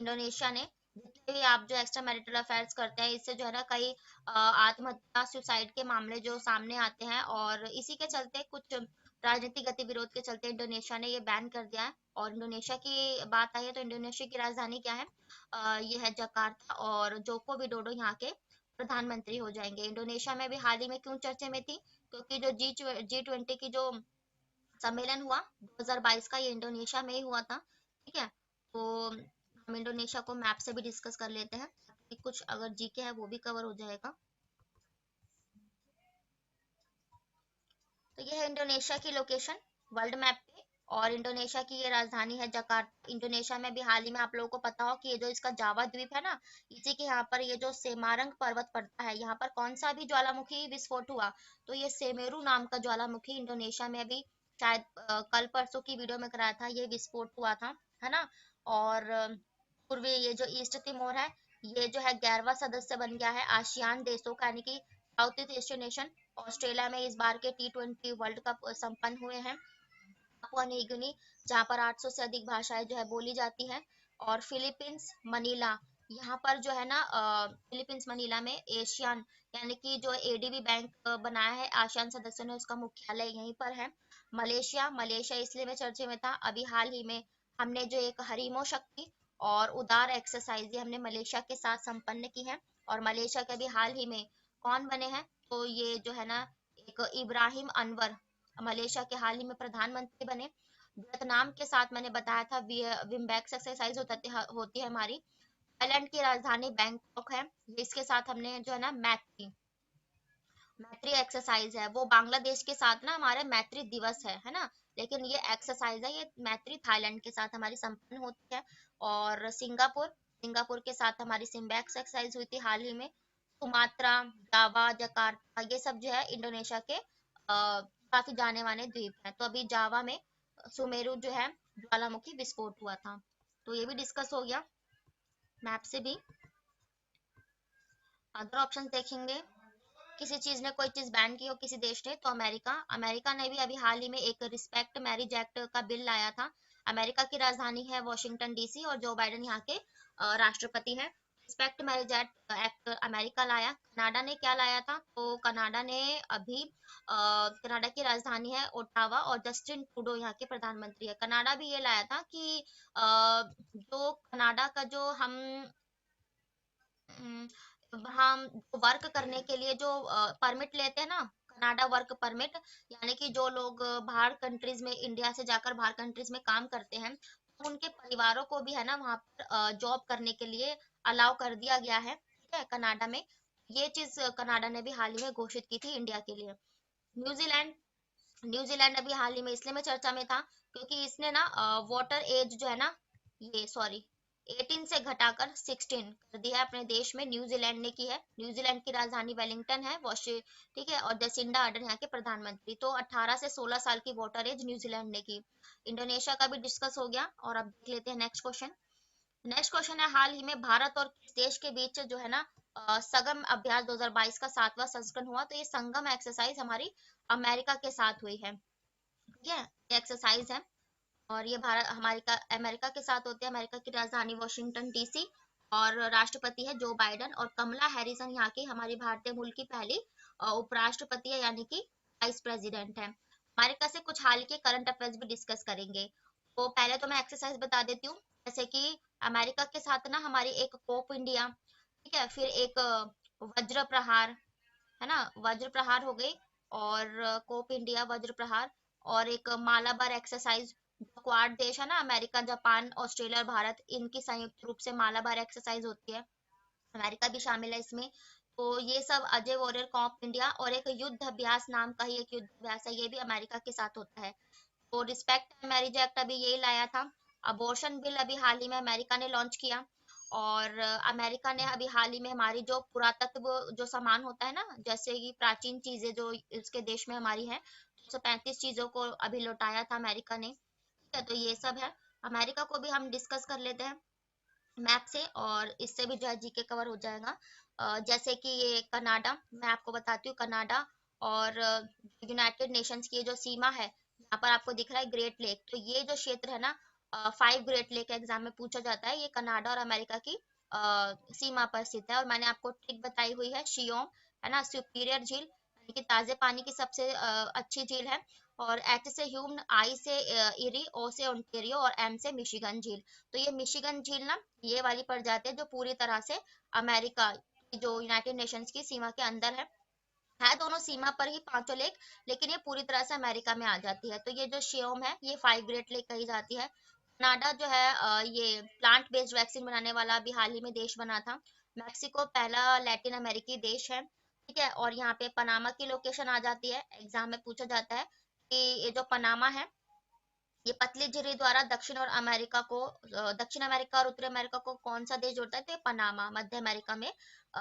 Speaker 1: इंडोनेशिया ने जितने भी आप जो एक्स्ट्रा मैरिटल अफेयर्स करते हैं इससे जो है ना कई आत्महत्या सुसाइड के मामले जो सामने आते हैं और इसी के चलते कुछ राजनीतिक गतिविरोध के चलते इंडोनेशिया ने ये बैन कर दिया है। और इंडोनेशिया की बात आई है तो इंडोनेशिया की राजधानी क्या है? ये है जकार्ता और जोको विडोडो यहाँ के प्रधानमंत्री हो जाएंगे। इंडोनेशिया में भी हाल ही में क्यों चर्चे में थी? क्योंकि जो G20 की जो सम्मेलन हुआ 2022 का ये इंडोनेशिया में ही हुआ था, ठीक है। तो हम इंडोनेशिया को मैप से भी डिस्कस कर लेते हैं ताकि कुछ अगर जीके है वो भी कवर हो जाएगा। तो ये है इंडोनेशिया की लोकेशन वर्ल्ड मैप पे। और इंडोनेशिया की ये राजधानी है जकार्ता। इंडोनेशिया में भी हाल ही में आप लोगों को पता हो कि ये जो इसका जावा द्वीप है ना इसी के यहाँ पर ये जो सेमारंग पर्वत पड़ता है यहाँ पर कौन सा भी ज्वालामुखी विस्फोट हुआ? तो ये सेमेरू नाम का ज्वालामुखी इंडोनेशिया में अभी शायद कल परसों की वीडियो में कराया था ये विस्फोट हुआ था, है ना। और पूर्वी ये जो ईस्ट तिमोर है ये जो है 11वां सदस्य बन गया है आसियान देशों का यानी कि south east Asian nation. Australia में इस बार के T20 वर्ल्ड कप संपन्न हुए हैं। पापुआ न्यू गिनी जहाँ पर 800 से अधिक भाषाएं जो है बोली जाती है। और फिलीपींस मनीला यहाँ पर जो है ना फिलीपींस मनीला में एशियन यानी कि जो एडीबी बैंक बनाया है आसियान सदस्यों ने उसका मुख्यालय यहीं पर है। मलेशिया मलेशिया इसलिए में चर्चे में था अभी हाल ही में हमने जो एक हरीमो शक्ति और उदार एक्सरसाइज ये हमने मलेशिया के साथ संपन्न की है। और मलेशिया के अभी हाल ही में कौन बने हैं? तो ये जो है ना एक इब्राहिम अनवर मलेशिया के हाल ही में प्रधानमंत्री बने। वियतनाम के साथ मैंने बताया था विम्बेक्स एक्सरसाइज होती है हमारी। थाईलैंड की राजधानी बैंकॉक है। इसके साथ हमने जो है ना मैत्री मैत्री एक्सरसाइज है वो बांग्लादेश के साथ ना हमारे मैत्री दिवस है ना। लेकिन ये एक्सरसाइज है ये मैत्री थाईलैंड के साथ हमारी संपन्न होती है। और सिंगापुर सिंगापुर के साथ हमारी सिम्बैक्स एक्सरसाइज हुई थी हाल ही में। सुमात्रा जावा जकार्ता ये सब जो है इंडोनेशिया के काफी जाने माने द्वीप हैं। तो अभी जावा में सुमेरु जो है ज्वालामुखी विस्फोट हुआ था। तो ये भी डिस्कस हो गया मैप से भी। अदर ऑप्शन देखेंगे किसी चीज ने कोई चीज बैन की हो किसी देश ने तो अमेरिका अमेरिका ने भी अभी हाल ही में एक रिस्पेक्ट मैरिज एक्ट का बिल लाया था। अमेरिका की राजधानी है वॉशिंगटन डीसी और जो बाइडेन यहाँ के राष्ट्रपति हैं। रिस्पेक्ट मैरिज एक्ट अमेरिका लाया। कनाडा ने क्या लाया था? तो कनाडा ने अभी कनाडा की राजधानी है ओटावा और जस्टिन ट्रूडो यहाँ के प्रधानमंत्री है। कनाडा भी ये लाया था कि जो कनाडा का जो हम वर्क करने के लिए जो परमिट लेते हैं ना कनाडा वर्क परमिट यानी कि जो लोग बाहर कंट्रीज में इंडिया से जाकर बाहर कंट्रीज में काम करते हैं उनके परिवारों को भी है ना वहाँ पर जॉब करने के लिए अलाउ कर दिया गया है, ठीक है, कनाडा में। ये चीज कनाडा ने भी हाल ही में घोषित की थी इंडिया के लिए। न्यूजीलैंड, न्यूजीलैंड अभी हाल ही में इसलिए में चर्चा में था क्योंकि इसने ना वोटर एज जो है ना, ये सॉरी 18 से घटाकर 16 कर दिया है अपने देश में, न्यूजीलैंड ने की है। न्यूजीलैंड की राजधानी वेलिंगटन है, वॉशि ठीक है, और जसिंडा आर्डन यहाँ के प्रधानमंत्री। तो 18 से 16 साल की वोटर एज न्यूजीलैंड ने की। इंडोनेशिया का भी डिस्कस हो गया। और अब देख लेते हैं नेक्स्ट क्वेश्चन। नेक्स्ट क्वेश्चन है, हाल ही में भारत और किस देश के बीच जो है ना संगम अभ्यास 2022 का 7वां संस्करण हुआ। तो ये संगम एक्सरसाइज हमारी अमेरिका के साथ हुई है, ठीक है, ये एक्सरसाइज है। और ये भारत हमारी का अमेरिका के साथ होते हैं। अमेरिका की राजधानी वॉशिंगटन डीसी, और राष्ट्रपति है जो बाइडन, और कमला हैरिसन यहाँ की हमारी भारतीय मूल की पहली उपराष्ट्रपति है, यानी कि वाइस प्रेसिडेंट है। अमेरिका से कुछ हाल के करंट अफेयर्स भी डिस्कस करेंगे। तो पहले तो मैं एक्सरसाइज बता देती हूँ, जैसे कि अमेरिका के साथ ना हमारी एक कोप इंडिया, ठीक है, फिर एक वज्र प्रहार, है ना, वज्र प्रहार हो गई, और कोप इंडिया, वज्र प्रहार, और एक मालाबार एक्सरसाइज। जो क्वाड देश है ना, अमेरिका, जापान, ऑस्ट्रेलिया और भारत, इनकी संयुक्त रूप से मालाबार एक्सरसाइज होती है। अमेरिका भी शामिल है इसमें। तो ये सब अजय वॉरियर कॉप इंडिया, और एक युद्ध अभ्यास नाम का ही एक युद्ध अभ्यास है, ये भी अमेरिका के साथ होता है। तो रिस्पेक्ट मैरिज एक्ट अभी यही लाया था। अबॉर्शन बिल अभी हाल ही में अमेरिका ने लॉन्च किया। और अमेरिका ने अभी हाल ही में हमारी जो पुरातत्व जो सामान होता है ना, जैसे कि प्राचीन चीजें जो इसके देश में हमारी है, 235 चीजों को अभी लौटाया था अमेरिका ने, ठीक है। तो ये सब है। अमेरिका को भी हम डिस्कस कर लेते हैं मैप से, और इससे भी जो है जीके कवर हो जाएगा। जैसे कि ये कनाडा, मैं आपको बताती हूँ कनाडा और यूनाइटेड नेशंस की ये जो सीमा है, यहाँ पर आपको दिख रहा है ग्रेट लेक। तो ये जो क्षेत्र है ना, 5 ग्रेट लेक एग्जाम में पूछा जाता है, ये कनाडा और अमेरिका की सीमा पर स्थित है। और मैंने आपको ट्रिक बताई हुई है, शियोम, है ना, सुपीरियर झील, यानी कि ताजे पानी की सबसे अच्छी झील है। और एच से ह्यूम, आई से इरी, ओ से ओंटेरियो, और एम से मिशिगन झील। तो ये मिशिगन झील ना, ये वाली प्रजाति है जो पूरी तरह से अमेरिका की जो यूनाइटेड नेशंस की सीमा के अंदर है दोनों सीमा पर ही पांचों लेक, लेकिन ये पूरी तरह से अमेरिका में आ जाती है। तो ये जो शियोम है, ये 5 ग्रेट लेक कही जाती है। कनाडा जो है ये प्लांट बेस्ड वैक्सीन बनाने वाला अभी हाल ही में देश बना था। मैक्सिको पहला लैटिन अमेरिकी देश है, ठीक है। और यहाँ पे पनामा की लोकेशन आ जाती है, एग्जाम में पूछा जाता है कि ये जो पनामा है, ये पतली झील द्वारा दक्षिण और अमेरिका को दक्षिण अमेरिका और उत्तरी अमेरिका को कौन सा देश जोड़ता है, तो ये पनामा मध्य अमेरिका में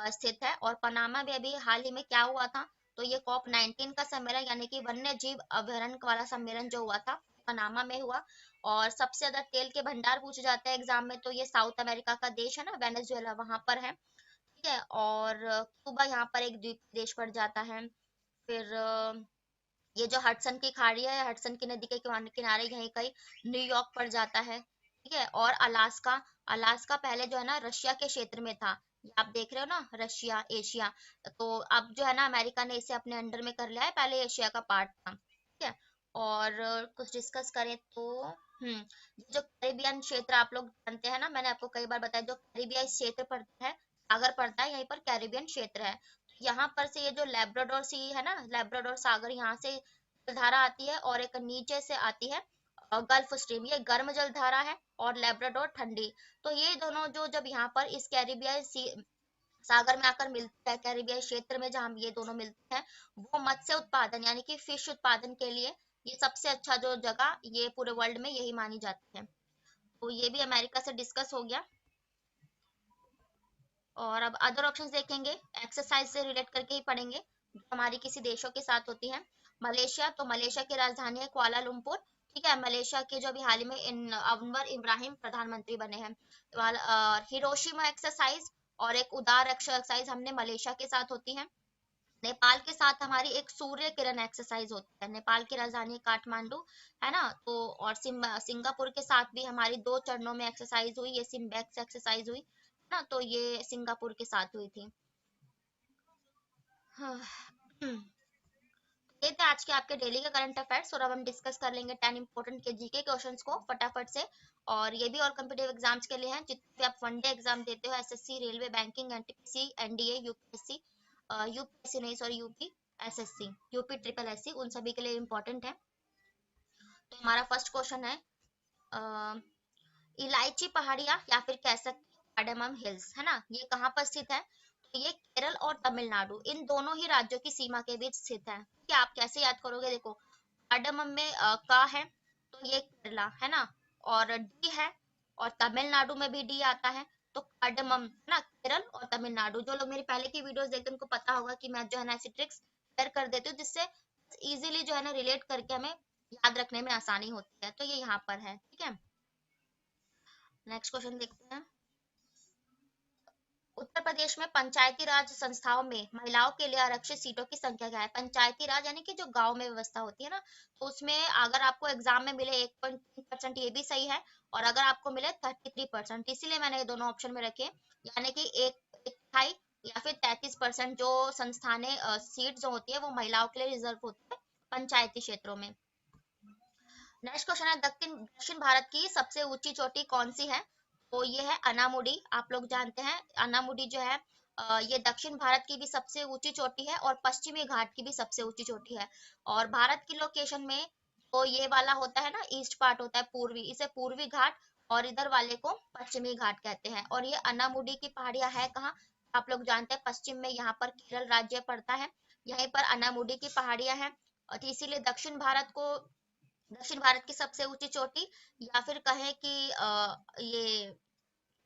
Speaker 1: स्थित है। और पनामा में अभी हाल ही में क्या हुआ था, तो ये कॉप 19 का सम्मेलन, यानी कि वन्य जीव अभ्यारण्य वाला सम्मेलन जो हुआ था, पनामा में हुआ। और सबसे ज्यादा तेल के भंडार पूछे जाते हैं एग्जाम में, तो ये साउथ अमेरिका का देश है ना, वेनेजुएला, वहां पर है, ठीक है। और क्यूबा यहाँ पर एक द्वीप देश पड़ जाता है। फिर ये जो हडसन की खाड़ी है, हडसन की नदी के किनारे यहीं कहीं न्यूयॉर्क पड़ जाता है, ठीक है। और अलास्का, अलास्का पहले जो है ना रशिया के क्षेत्र में था, ये आप देख रहे हो ना, रशिया एशिया। तो अब जो है ना अमेरिका ने इसे अपने अंडर में कर लिया है, पहले एशिया का पार्ट था, ठीक है। और कुछ डिस्कस करें तो जो कैरिबियन क्षेत्र आप लोग जानते हैं ना, मैंने आपको कई बार बताया, जो कैरिबिया क्षेत्र पड़ता है, सागर पड़ता है, यहीं पर कैरिबियन क्षेत्र है। यहाँ पर से ये जो लेब्राडोर सी है ना, लेब्राडोर सागर, यहाँ से जलधारा आती है, और एक नीचे से आती है गल्फ स्ट्रीम, ये गर्म जलधारा है, और लेब्राडोर ठंडी। तो ये दोनों जो जब यहाँ पर इस कैरिबियाई सी सागर में आकर मिलते हैं, कैरिबियाई क्षेत्र में जहाँ ये दोनों मिलते हैं, वो मत्स्य उत्पादन यानी कि फिश उत्पादन के लिए ये सबसे अच्छा जो जगह ये पूरे वर्ल्ड में यही मानी जाती है। तो ये भी अमेरिका से डिस्कस हो गया। और अब अदर ऑप्शंस देखेंगे, एक्सरसाइज से रिलेट करके ही पढ़ेंगे, जो हमारी किसी देशों के साथ होती है। मलेशिया, तो मलेशिया की राजधानी है कुआलालंपुर, ठीक है। मलेशिया के जो अभी हाल ही में अनवर इब्राहिम प्रधानमंत्री बने हैं। हिरोशिमा एक्सरसाइज और एक उदार एक्सरसाइज हमने मलेशिया के साथ होती है। नेपाल के साथ हमारी एक सूर्य किरण एक्सरसाइज होती है, नेपाल की राजधानी काठमांडू, है ना। तो और सिंगापुर के साथ भी हमारी 2 चरणों में एक्सरसाइज हुई, ये सिम्बेक्स एक्सरसाइज हुई, है ना। तो ये सिंगापुर के साथ हुई थी। हाँ, ये थे आज के आपके डेली के करंट अफेयर्स। और अब हम डिस्कस कर लेंगे 10 इंपॉर्टेंट के जीके क्वेश्चंस को फटाफट से। और ये भी और कम्पिटेटिव एग्जाम्स के लिए हैं, जितने भी आप वनडे एग्जाम देते हो, SSC, railway, banking, NTPC, NDA, UPSC, UPSC नहीं sorry, UP SSC, UP triple SC, उन सभी के लिए इम्पोर्टेंट है। तो हमारा फर्स्ट क्वेश्चन है, इलायची पहाड़ियाँ या फिर कह सकते हैं कार्डेमम हिल्स, है ना, ये कहाँ पर स्थित है? तो ये केरल और तमिलनाडु इन दोनों ही राज्यों की सीमा के बीच स्थित है। कि आप कैसे याद करोगे, देखो कार्डेमम में का है तो ये केरला है ना, और डी है, और तमिलनाडु में भी डी आता है, तो कार्डेमम है ना, केरल और तमिलनाडु। जो लोग मेरी पहले की वीडियोस देखते हैं उनको पता होगा कि मैं जो है ना ऐसी ट्रिक्स शेयर कर देती हूँ जिससे इजीली जो है ना रिलेट करके हमें याद रखने में आसानी होती है। तो ये यहाँ पर है, ठीक है। नेक्स्ट क्वेश्चन देखते हैं। उत्तर प्रदेश में पंचायती राज संस्थाओं में महिलाओं के लिए आरक्षित सीटों की संख्या क्या है? पंचायती राज यानी कि जो गांव में व्यवस्था होती है ना, तो उसमें अगर आपको एग्जाम में मिले 1.3% ये भी सही है, और अगर आपको मिले 33%, इसीलिए मैंने ये दोनों ऑप्शन में रखे, यानी कि एक तिहाई या फिर 33% जो संस्थाने सीट जो होती है वो महिलाओं के लिए रिजर्व होती है पंचायती क्षेत्रों में। नेक्स्ट क्वेश्चन है, दक्षिण दक्षिण भारत की सबसे ऊंची चोटी कौन सी है? तो ये है अनामुडी। आप लोग जानते हैं अनामुडी जो है ये दक्षिण भारत की भी सबसे ऊंची चोटी है और पश्चिमी घाट की भी सबसे ऊंची चोटी है। और भारत की लोकेशन में तो ये वाला होता है ना, ईस्ट पार्ट होता है पूर्वी, इसे पूर्वी घाट, और इधर वाले को पश्चिमी घाट कहते हैं। और ये अनामुडी की पहाड़ियां है कहाँ? आप लोग जानते हैं पश्चिम में, यहाँ पर केरल राज्य पड़ता है, यहीं पर अनामुडी की पहाड़ियां हैं। और इसीलिए दक्षिण भारत की सबसे ऊंची चोटी, या फिर कहें कि ये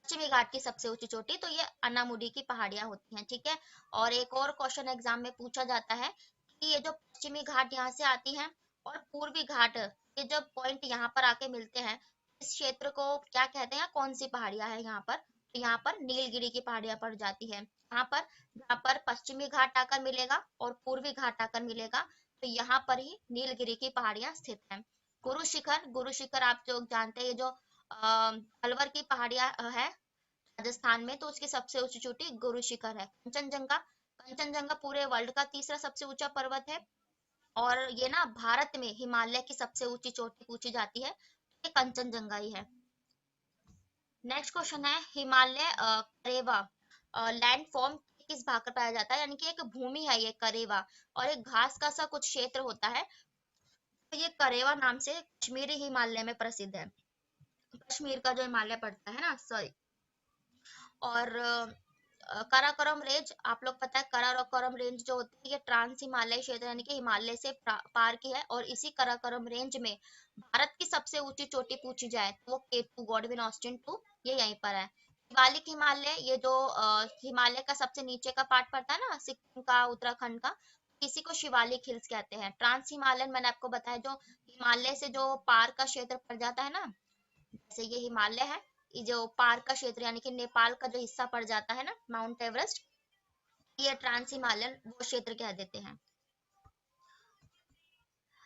Speaker 1: पश्चिमी घाट की सबसे ऊंची चोटी, तो ये अनामुडी की पहाड़ियां होती हैं, ठीक है। और एक और क्वेश्चन एग्जाम में पूछा जाता है कि ये जो पश्चिमी घाट यहाँ से आती हैं और पूर्वी घाट, ये जब पॉइंट यहाँ पर आके मिलते हैं, इस क्षेत्र को क्या कहते हैं, कौन सी पहाड़ियां है यहाँ पर? तो यहाँ पर नीलगिरी की पहाड़ियां पड़ जाती है। यहाँ पर पश्चिमी घाट आकर मिलेगा और पूर्वी घाट आकर मिलेगा, तो यहाँ पर ही नीलगिरी की पहाड़ियां स्थित हैं। गुरु शिखर आप लोग जानते हैं, ये जो अलवर की पहाड़ियां है राजस्थान में, तो उसकी सबसे ऊंची चोटी गुरु शिखर है। कंचनजंगा, कंचनजंगा पूरे वर्ल्ड का तीसरा सबसे ऊंचा पर्वत है, और ये ना भारत में हिमालय की सबसे ऊंची चोटी पूछी जाती है, ये कंचनजंगा ही है। नेक्स्ट क्वेश्चन है, हिमालय करेवा लैंड फॉर्म किस भाग पर पाया जाता है? यानी कि एक भूमि है ये करेवा, और एक घास का सा कुछ क्षेत्र होता है, तो ये करेवा नाम से कश्मीरी हिमालय में प्रसिद्ध है। कश्मीर का जो हिमालय पड़ता है ना, सॉरी। और काराकोरम रेंज, आप लोग पता है काराकोरम रेंज जो होती है ये ट्रांस हिमालय क्षेत्र यानी कि हिमालय से पार की है, और इसी काराकोरम रेंज में भारत की सबसे ऊंची चोटी पूछी जाए तो वो K2 गॉडविन ऑस्टिन 2 ये यहीं पर है। शिवालिक हिमालय, ये जो हिमालय का सबसे नीचे का पार्ट पड़ता है ना, सिक्किम का, उत्तराखंड का, इसी को शिवालिक हिल्स कहते हैं। ट्रांस हिमालयन मैंने आपको बताया, जो हिमालय से जो पार का क्षेत्र पड़ जाता है ना, जैसे ये हिमालय है, ये जो पार का क्षेत्र यानी कि नेपाल का जो हिस्सा पड़ जाता है ना, माउंट एवरेस्ट, ये ट्रांस हिमालयन वो क्षेत्र कह देते हैं।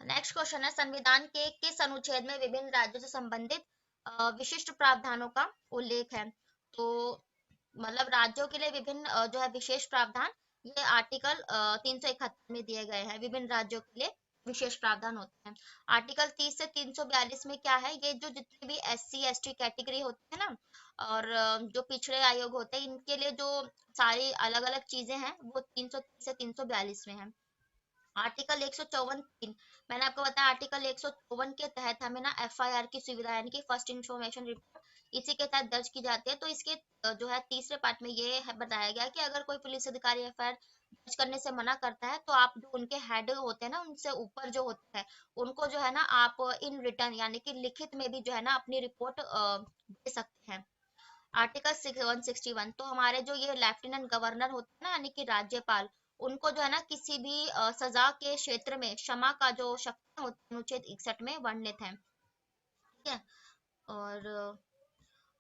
Speaker 1: नेक्स्ट क्वेश्चन है, संविधान के किस अनुच्छेद में विभिन्न राज्यों से संबंधित विशिष्ट प्रावधानों का उल्लेख है? तो मतलब राज्यों के लिए विभिन्न जो है विशेष प्रावधान, ये आर्टिकल 371 में दिए गए हैं। विभिन्न राज्यों के लिए विशेष प्रावधान होते हैं। आर्टिकल 30 से 342 में क्या है, ये जो जितने भी SC ST कैटेगरी होते हैं ना, और जो पिछड़े आयोग होते हैं, इनके लिए जो सारी अलग अलग चीजें हैं वो 330 से 342 में है। आर्टिकल 154(3), मैंने आपको बताया आर्टिकल 154 के तहत हमें ना FIR की सुविधा यानी कि फर्स्ट इंफॉर्मेशन रिपोर्ट इसी के तहत दर्ज की जाती है। तो इसके जो है तीसरे पार्ट में ये है बताया गया कि अगर कोई पुलिस अधिकारी FIR दर्ज करने से मना करता है, तो आप जो उनके हेड होते हैं ना, उनसे ऊपर जो होता है, उनको जो है ना आप इन रिटर्न यानी कि लिखित में भी जो है ना अपनी रिपोर्ट दे सकते हैं। आर्टिकल 161, तो हमारे जो ये लेफ्टिनेंट गवर्नर होते हैं ना यानी कि राज्यपाल, उनको जो है ना किसी भी सजा के क्षेत्र में क्षमा का जो शक्ति होती है अनुच्छेद 61 में वर्णित है, ठीक है। और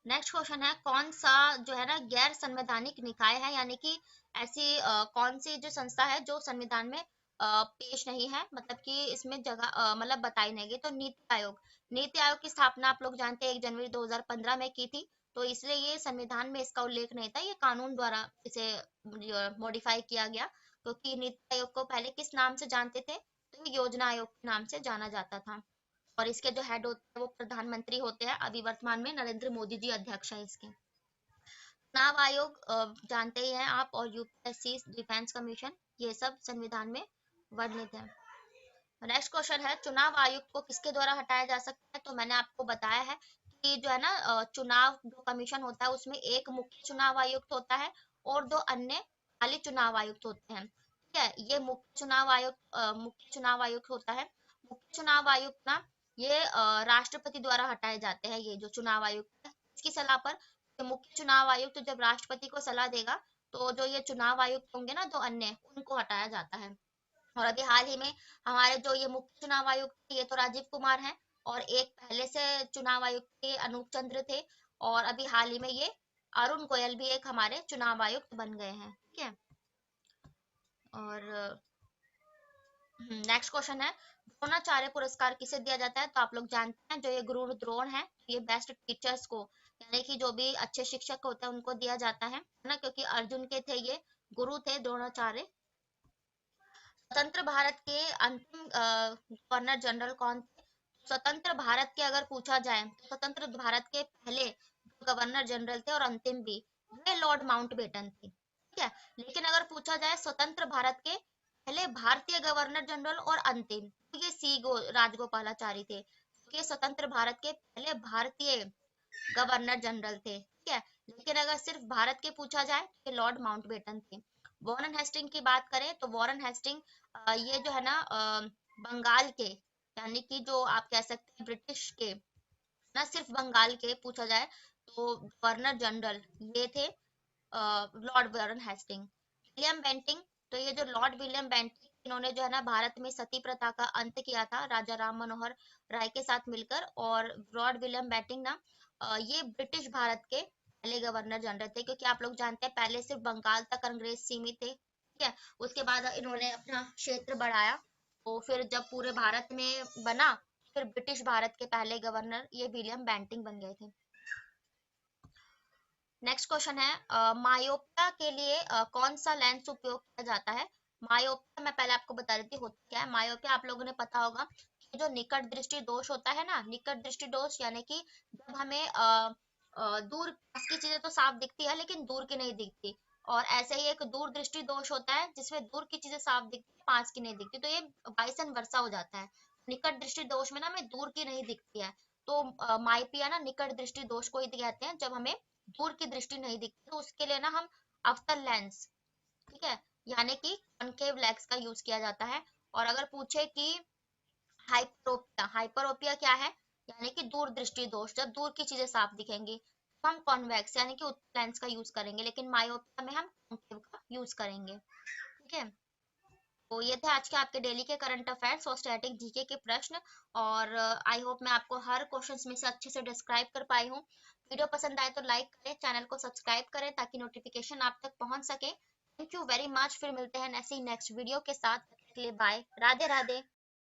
Speaker 1: नेक्स्ट क्वेश्चन है, कौन सा जो है ना गैर संवैधानिक निकाय है, यानी कि ऐसी कौन सी जो संस्था है जो संविधान में पेश नहीं है, मतलब कि इसमें जगह मतलब बताई नहीं गई? तो नीति आयोग। नीति आयोग की स्थापना आप लोग जानते हैं 1 जनवरी 2015 में की थी, तो इसलिए ये संविधान में इसका उल्लेख नहीं था, ये कानून द्वारा इसे मॉडिफाई किया गया, क्योंकि नीति आयोग को पहले किस नाम से जानते थे, तो ये योजना आयोग के नाम से जाना जाता था। और इसके जो हेड होते हैं वो प्रधानमंत्री होते हैं, अभी वर्तमान में नरेंद्र मोदी जी अध्यक्ष हैं इसके। चुनाव आयोग जानते ही हैं आप, और UPSC डिफेंस कमीशन, ये सब संविधान में वर्णित है। नेक्स्ट क्वेश्चन है, चुनाव आयुक्त को किसके द्वारा हटाया जा सकता है? तो मैंने आपको बताया है कि जो है ना चुनाव जो कमीशन होता है उसमें एक मुख्य चुनाव आयुक्त होता है और दो अन्य खाली चुनाव आयुक्त होते हैं। ठीक है, ये मुख्य चुनाव आयुक्त होता है। मुख्य चुनाव आयुक्त ना ये राष्ट्रपति द्वारा हटाए जाते हैं, ये जो चुनाव आयुक्त है इसकी सलाह पर। ये मुख्य चुनाव आयुक्त जब राष्ट्रपति को सलाह देगा तो जो ये चुनाव आयुक्त होंगे ना दो अन्य, उनको हटाया जाता है। और अभी हाल ही में हमारे जो ये मुख्य चुनाव आयुक्त थे, ये तो राजीव कुमार हैं, और एक पहले से चुनाव आयुक्त थे अनूप चंद्र थे, और अभी हाल ही में ये अरुण गोयल भी एक हमारे चुनाव आयुक्त बन गए हैं। ठीक है। और नेक्स्ट क्वेश्चन है, द्रोणाचार्य पुरस्कार किसे दिया जाता है? तो आप लोग जानते हैं जो ये गुरु द्रोण है, ये बेस्ट टीचर्स को, यानी कि जो भी अच्छे शिक्षक होते हैं उनको दिया जाता है ना, क्योंकि अर्जुन के थे ये गुरु थे द्रोणाचार्य। स्वतंत्र भारत के अंतिम गवर्नर जनरल कौन थे? स्वतंत्र भारत के अगर पूछा जाए तो स्वतंत्र भारत के पहले गवर्नर जनरल थे और अंतिम भी, वे लॉर्ड माउंटबेटन थे। ठीक है, लेकिन अगर पूछा जाए स्वतंत्र भारत के पहले भारतीय गवर्नर जनरल और अंतिम, तो ये राजगोपालाचारी थे, क्योंकि स्वतंत्र भारत के पहले भारतीय गवर्नर जनरल थे। ठीक है, लेकिन अगर सिर्फ भारत के पूछा जाए तो ये लॉर्ड माउंटबेटन थे। वॉरेन हेस्टिंग की बात करें तो वॉरेन हेस्टिंग ये जो है ना बंगाल के, यानी कि जो आप कह सकते हैं ब्रिटिश के, ना सिर्फ बंगाल के पूछा जाए तो गवर्नर जनरल ये थे Lord Warren Hastings. William Bentinck, तो ये जो लॉर्ड विलियम बेंटिंग, इन्होंने जो है ना भारत में सती प्रथा का अंत किया था राजा राम मनोहर राय के साथ मिलकर। और लॉर्ड विलियम बेंटिंग ना ये ब्रिटिश भारत के पहले गवर्नर जनरल थे, क्योंकि आप लोग जानते हैं पहले सिर्फ बंगाल तक अंग्रेज सीमित थे। ठीक है, उसके बाद इन्होंने अपना क्षेत्र बढ़ाया, तो फिर जब पूरे भारत में बना, फिर ब्रिटिश भारत के पहले गवर्नर ये विलियम बेंटिंग बन गए थे। नेक्स्ट क्वेश्चन है, मायोपिया के लिए कौन सा लेंस उपयोग किया जाता है? मायोपिया मैं पहले आपको बता देती हूँ होता क्या है। मायोपिया आप लोगों ने पता होगा कि जो निकट दृष्टि दोष होता है ना, निकट दृष्टि दोष यानी कि जब हमें दूर पास की चीजें तो साफ दिखती है लेकिन दूर की नहीं दिखती, और ऐसे ही एक दूर दृष्टि दोष होता है जिसमें दूर की चीजें साफ दिखती है पास की नहीं दिखती, तो ये वाइसन वर्सा हो जाता है। निकट दृष्टि दोष में ना हमें दूर की नहीं दिखती है, तो माइपिया ना निकट दृष्टि दोष को ही कहते हैं, जब हमें दूर की दृष्टि नहीं दिखती तो उसके लिए ना हम अवतल लेंस, ठीक है, यानी कि कॉनकेव लेंस का यूज किया जाता है। और अगर पूछे कि हाइपरोपिया, हाइपरोपिया क्या है, यानी कि दूर दृष्टि दोष, जब दूर की चीजें साफ दिखेंगी तो हम कॉन्वेक्स यानी कि उत्तल लेंस का यूज करेंगे, लेकिन मायोपिया में हम कॉनकेव का यूज करेंगे। ठीक है, तो ये थे आज के आपके डेली के करंट अफेयर्स और स्टैटिक जीके के प्रश्न, और आई होप मैं आपको हर क्वेश्चंस में से अच्छे से डिस्क्राइब कर पाई हूँ। वीडियो पसंद आए तो लाइक करें, चैनल को सब्सक्राइब करें ताकि नोटिफिकेशन आप तक पहुंच सके। थैंक यू वेरी मच, फिर मिलते हैं ऐसे ही नेक्स्ट वीडियो के साथ। बाय, राधे राधे।